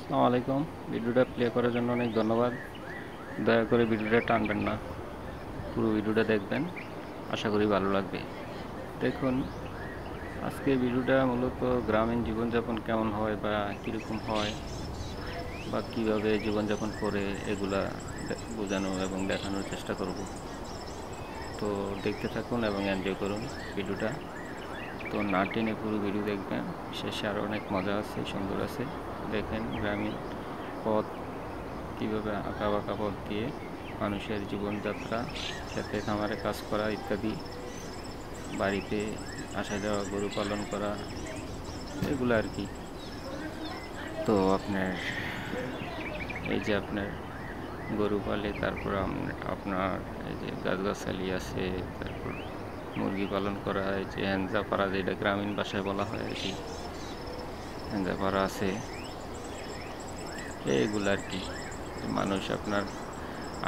আসসালামু আলাইকুম। ভিডিওটা প্লে করার জন্য অনেক ধন্যবাদ। দয়া করে ভিডিওটা টানবেন না, পুরো ভিডিওটা দেখবেন, আশা করি ভালো লাগবে। দেখুন, আজকে ভিডিওটা মূলত গ্রামীণ জীবনযাপন কেমন হয় বা কীরকম হয় বা কীভাবে জীবনযাপন করে এগুলা বোঝানো এবং দেখানোর চেষ্টা করব। তো দেখতে থাকুন এবং এনজয় করুন ভিডিওটা। তো না টেনে পুরো ভিডিও দেখবেন, শেষে আরও অনেক মজা আছে, সুন্দর আছে। দেখেন গ্রামীণ পথ কীভাবে আঁকা বাঁকা পথ দিয়ে মানুষের জীবনযাত্রা, খেতে খামারে কাজ করা ইত্যাদি, বাড়িতে আসা যাওয়া, গরু পালন করা, এগুলো আর কি। তো আপনার এই যে আপনার গরু পালে, তারপর আপনার এই যে গাছগাছালি আছে, তারপর মুরগি পালন করা, এই যে হ্যাঞ্জাপাড়া, যেটা গ্রামীণ ভাষায় বলা হয় আর কি, হ্যাঞ্জাপাড়া আছে, এইগুলো আর কি। মানুষ আপনার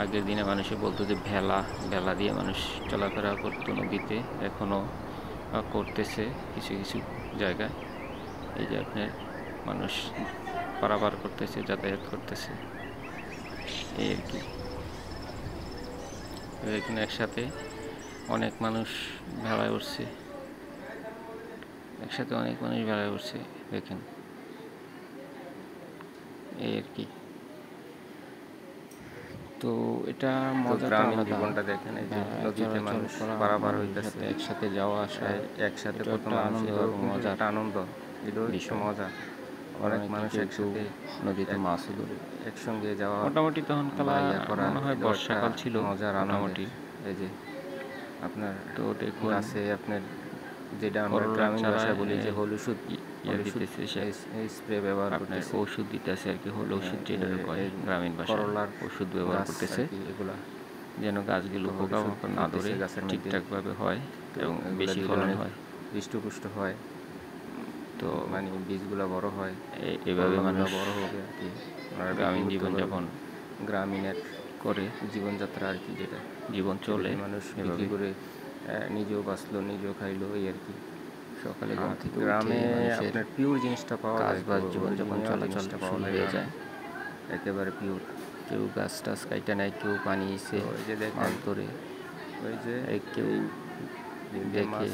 আগের দিনে মানুষে বলতো যে ভেলা ভেলা দিয়ে মানুষ চলাফেরা করতো নদীতে, এখনও করতেছে কিছু কিছু জায়গায়। এই যে আপনার মানুষ পারাপার করতেছে, যাতায়াত করতেছে, এই আর কি। দেখুন একসাথে অনেক মানুষ ভেলায় উঠছে, একসাথে অনেক মানুষ ভেলায় উঠছে, দেখেন এই আর কি। তো এটা মজাটা আলাদা, জীবনটা দেখেন, এই যে নদীতে মানুষ পারাপার হইতেছে, একসাথে যাওয়া আসা, একসাথে কত আনন্দ এবং মজা, আনন্দ, এটা মজা। অনেক মানুষ একসাথে নদীতে মাছও ধরে একসঙ্গে যাওয়া, মোটামুটি তখন খেলা মনে হয় বর্ষাকাল ছিল, মজার মোটামুটি। এই যে আপনার তো দেখুন আছে আপনার, যেটা আমরা গ্রামীণ ভাষায় বলি যে হলুদ ওষুধ দিতেছে, এই স্প্রে ব্যবহার করতেছে, ওষুধ দিতেছে আর কি, হলুদ ওষুধ যেটা কয় গ্রামীণ ভাষায়, করলার ওষুধ ব্যবহার করতেছে, এগুলা যেন গাছগুলো পোকামাকড় না ধরে ঠিকঠাকভাবে হয় এবং বেশি ফলন হয়, হৃষ্টপুষ্ট হয়, তো মানে বীজগুলো বড় হয়, এভাবে মানুষ বড় হবে আর কি। গ্রামীণ জীবনযাপন, গ্রামীণের করে জীবনযাত্রা আর কি, যেটা জীবন চলে, মানুষ বিক্রি করে নিজেও বাঁচলো, নিজেও খাইলো, এই আর কি। সকালে ঘুম থেকে গ্রামে আপনার পিওর জিনিসটা পাওয়া যায়, কাজ জীবনযাপন চলাচল শুরু হয়ে যায় একেবারে পিওর। কেউ গাছ টাছ কাইটা নেয়, কেউ পানি এসে মাছ ধরে, ওই যে কেউ দেখে,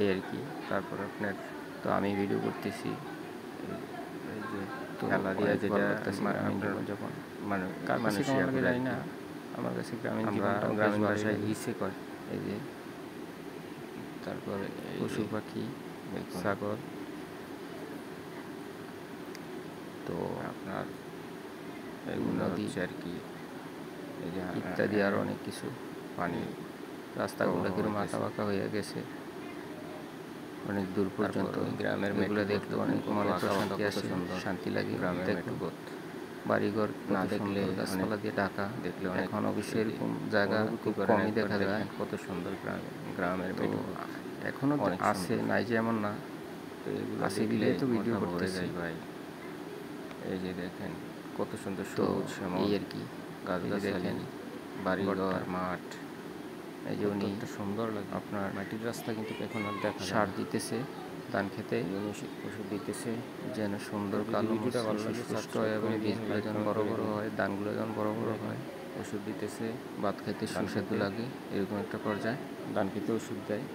এই আর কি। তারপর আপনার তো আমি ভিডিও করতেছি, এই যে খেলা দিয়া যেটা গ্রামীণ জীবনযাপন, মানে মানুষ জানি না, আমার কাছে গ্রামীণ জীবনটা গ্রামীণ ভাষায় ইসে কয়, এই যে তারপরে পশু পাখি, ছাগল, তো আপনার নদী আর কি, এই যে ইত্যাদি আরও অনেক কিছু, পানি, রাস্তাগুলো কিরকম আঁকা বাঁকা হয়ে গেছে অনেক দূর পর্যন্ত। গ্রামের মেয়েগুলো দেখলে অনেক মনে প্রশান্তি আসে, শান্তি লাগে। গ্রামের মেঠুপথ, বাড়িঘর না দেখলে গাছপালা দিয়ে ঢাকা, দেখলে এখন অবশ্যই এরকম জায়গা খুব কমই দেখা যায়। কত সুন্দর গ্রামের মেঠুপথ এখনও আছে, নাই যে এমন না, আছে দিলে তো ভিডিও করতে যাই ভাই। এই যে দেখেন কত সুন্দর সবুজ শ্যামল, এই আর কি, গাছগাছালি, বাড়িঘর, মাঠ, এই যে উনি সুন্দর লাগে। আপনার মাটির রাস্তা কিন্তু এখন আর দেখা যায়, সার দিতেছে ধান খেতে, ওষুধ দিতেছে যেন সুন্দর কালো সুস্থ হয় এবং বীজগুলো যেন বড় বড় হয়, ধানগুলো যেন বড় বড় হয়। ওষুধ দিতেছে, ভাত খাইতে সুস্বাদু লাগে, এরকম একটা পর্যায়ে ধান খেতে ওষুধ দেয়।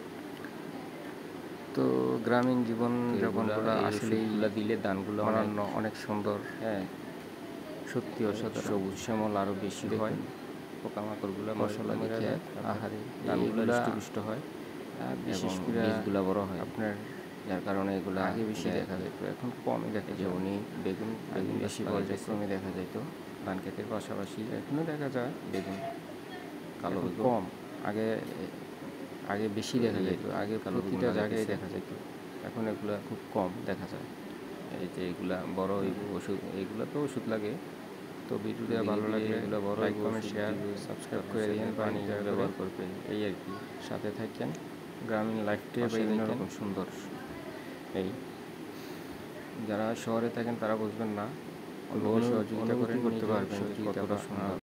তো গ্রামীণ জীবন যাপনগুলো আসলে এইগুলো দিলে ধানগুলো অনেক সুন্দর, হ্যাঁ সত্যি অসাধারণ, সবুজ শ্যামল আরও বেশি হয়। পোকামাকড়গুলো মশলা দিয়ে আহারে ধানগুলো হৃষ্টপুষ্ট হয়, বিশেষ করে বীজগুলো বড় হয় আপনার, যার কারণে এগুলো আগে বেশি দেখা যেত, এখন কমই দেখা যায়। উনি বেগুন বেশি পর্যায়ক্রমে দেখা যেত ধান ক্ষেতের পাশাপাশি, এখনও দেখা যায় বেগুন, কালো বেগুন কম, আগে আগে বেশি দেখা যেত, আগে প্রতিটা জায়গায় দেখা যেত, এখন এগুলো খুব কম দেখা যায়। এই যে এগুলা বড় ওষুধ, এগুলো তো ওষুধ লাগে। তো ভিডিওটা ভালো লাগলে এগুলো বড় লাইক কমেন্ট শেয়ার সাবস্ক্রাইব করে দিন, পানি ব্যবহার করবেন, এই আর কি। সাথে থাকেন, গ্রামীণ লাইফটাই বিভিন্ন রকম সুন্দর। এই যারা শহরে থাকেন তারা বুঝবেন না, অন্য সহযোগিতা করতে পারবেন কতটা সুন্দর।